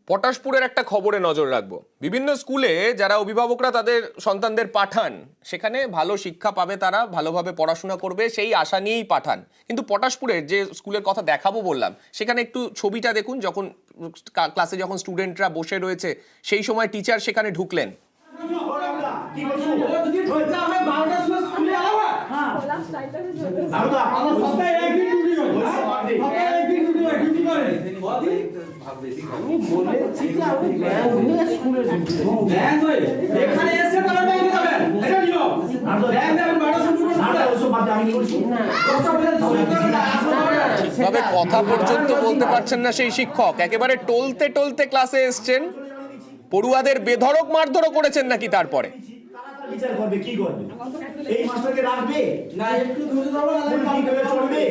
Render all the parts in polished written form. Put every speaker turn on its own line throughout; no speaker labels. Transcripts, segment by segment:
পটাশপুরের একটা খবরে নজর রাখবো। বিভিন্ন স্কুলে যারা অভিভাবকরা তাদের সন্তানদের পাঠান, সেখানে ভালো শিক্ষা পাবে, তারা ভালোভাবে পড়াশোনা করবে সেই আশা নিয়েই পাঠান। কিন্তু পটাশপুরের যে স্কুলের কথা দেখাবো বললাম, সেখানে একটু ছবিটা দেখুন। যখন ক্লাসে যখন স্টুডেন্টরা বসে রয়েছে, সেই সময় টিচার সেখানে ঢুকলেন। তবে কথা পর্যন্ত বলতে পারছেন না সেই শিক্ষক, একেবারে টলতে টলতে ক্লাসে এসছেন। পড়ুয়াদের বেধড়ক মারধরও করেছেন নাকি তারপরে।
বিচার করবে কি করবে? এই মাস্টারকে রাখবে না, একটু ধরে দাও না, কিভাবে চলবে?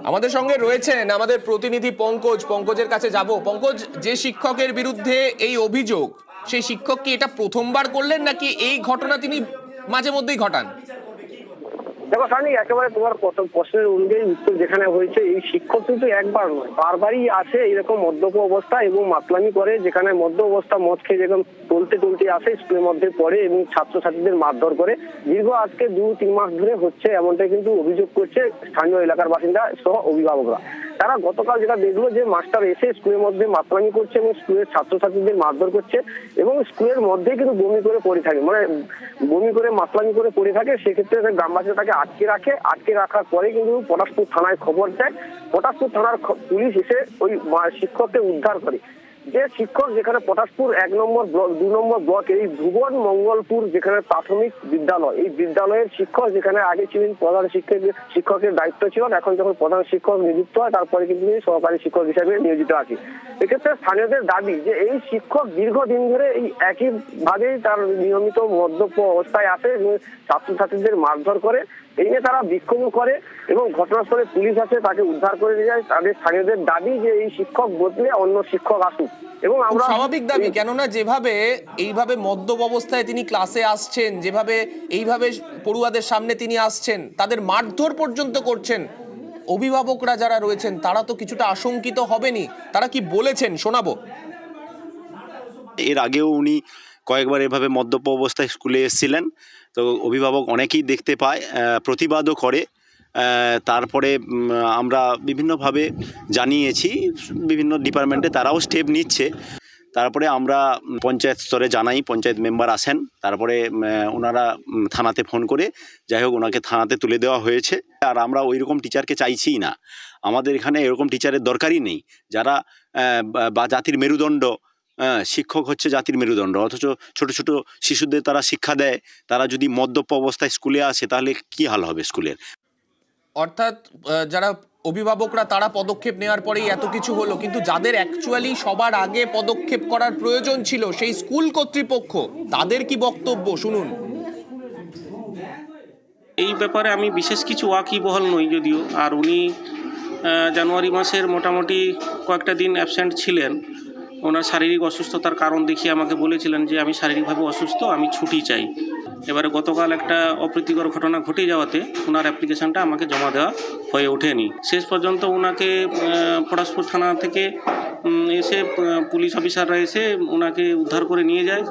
আমাদের সঙ্গে রয়েছেন আমাদের প্রতিনিধি পঙ্কজ। পঙ্কজের কাছে যাব। পঙ্কজ, যে শিক্ষকের বিরুদ্ধে এই অভিযোগ, সেই শিক্ষক কি এটা প্রথমবার করলেন নাকি এই ঘটনা তিনি মাঝে মধ্যেই ঘটান?
দেখো সানি, একেবারে তোমার প্রশ্নের অনুযায়ী উত্তর যেখানে হয়েছে, এই শিক্ষক কিন্তু একবার নয়, বারবারই আসে এরকম মদ্যপ অবস্থা এবং মাতলামি করে। যেখানে মদ্য অবস্থা মদ খেয়ে যেরকম টলতে টলতে আসে, স্কুলের মধ্যে পড়ে এবং ছাত্রছাত্রীদের মারধর করে। দীর্ঘ আজকে 2-3 মাস ধরে হচ্ছে, এমনটাই কিন্তু অভিযোগ করছে স্থানীয় এলাকার বাসিন্দা সহ অভিভাবকরা। তারা গতকাল যেটা দেখলো যে মাস্টার এসে স্কুলের মধ্যে মাতলামি করছে এবং স্কুলের ছাত্রছাত্রীদের মারধর করছে এবং স্কুলের মধ্যে কিন্তু বমি করে পড়ে থাকে, মানে বমি করে মাতলামি করে পড়ে থাকে। সেক্ষেত্রে গ্রামবাসীরা তাকে আটকে রাখার পরে কিন্তু পটাশপুর থানায় খবর দেয়। পটাশপুর থানার পুলিশ এসে ওই শিক্ষককে উদ্ধার করে। যে শিক্ষক যেখানে পটাশপুর 1 নম্বর ব্লক 2 নম্বর ব্লক এই ভুবন মঙ্গলপুর যেখানে প্রাথমিক বিদ্যালয়, এই বিদ্যালয়ের শিক্ষক যেখানে আগে ছিলেন প্রধান শিক্ষকের দায়িত্ব ছিল, এখন যখন প্রধান শিক্ষক নিযুক্ত হয় তারপরে কিন্তু সহকারী শিক্ষক হিসেবে নিয়োজিত আছে। এক্ষেত্রে স্থানীয়দের দাবি যে এই শিক্ষক দীর্ঘদিন ধরে এই একইভাবেই তার নিয়মিত মদ্যপ অবস্থায় আসে এবং ছাত্রছাত্রীদের মারধর করে। এই নিয়ে তারা বিক্ষোভ করে এবং ঘটনাস্থলে পুলিশ আছে, তাকে উদ্ধার করে নিয়ে যায়। তাদের স্থানীয়দের দাবি যে এই শিক্ষক বদলে অন্য শিক্ষক আসুক। এবং আমরা
স্বাভাবিক দাবি, কেননা যেভাবে এইভাবে মদ্যপ অবস্থায় তিনি ক্লাসে আসছেন, যেভাবে এইভাবে পড়ুয়াদের সামনে তিনি আসছেন, তাদের মারধর পর্যন্ত করছেন, অভিভাবকরা যারা রয়েছেন তারা তো কিছুটা আশঙ্কিত হবেনই। তারা কি বলেছেন শোনাবো।
এর আগেও উনি কয়েকবার এভাবে মদ্যপ অবস্থায় স্কুলে এসেছিলেন, তো অভিভাবক অনেকেই দেখতে পায়, প্রতিবাদও করে। তারপরে আমরা বিভিন্নভাবে জানিয়েছি, বিভিন্ন ডিপার্টমেন্টে তারাও স্টেপ নিচ্ছে। তারপরে আমরা পঞ্চায়েত স্তরে জানাই, পঞ্চায়েত মেম্বার আসেন, তারপরে ওনারা থানাতে ফোন করে যাই হোক ওনাকে থানাতে তুলে দেওয়া হয়েছে। আর আমরা ওই রকম টিচারকে চাইছিই না, আমাদের এখানে এরকম টিচারের দরকারই নেই। যারা বা জাতির মেরুদণ্ড, শিক্ষক হচ্ছে জাতির মেরুদণ্ড, অথচ ছোট ছোট শিশুদের তারা শিক্ষা দেয়, তারা যদি মদ্যপ অবস্থায় স্কুলে আসে তাহলে কি হাল হবে স্কুলের।
অর্থাৎ যারা অভিভাবকরা তারা পদক্ষেপ নেওয়ার পরেই এত কিছু হলো, কিন্তু যাদের অ্যাকচুয়ালি সবার আগে পদক্ষেপ করার প্রয়োজন ছিল সেই স্কুল কর্তৃপক্ষ, তাদের কি বক্তব্য শুনুন।
এই ব্যাপারে আমি বিশেষ কিছু ওয়াকিবহাল নই যদিও। আর উনি জানুয়ারি মাসের মোটামুটি কয়েকটা দিন অ্যাবসেন্ট ছিলেন। ওনার শারীরিক অসুস্থতার কারণ দেখিয়ে আমাকে বলেছিলেন যে আমি শারীরিকভাবে অসুস্থ, আমি ছুটি চাই। এবারে গতকাল একটা অপ্রীতিকর ঘটনা ঘটে যাওয়াতে ওনার অ্যাপ্লিকেশনটা আমাকে জমা দেওয়া হয়ে ওঠেনি। শেষ পর্যন্ত ওনাকে পটাশপুর থানা থেকে এসে পুলিশ অফিসাররা এসে ওনাকে উদ্ধার করে নিয়ে যায়।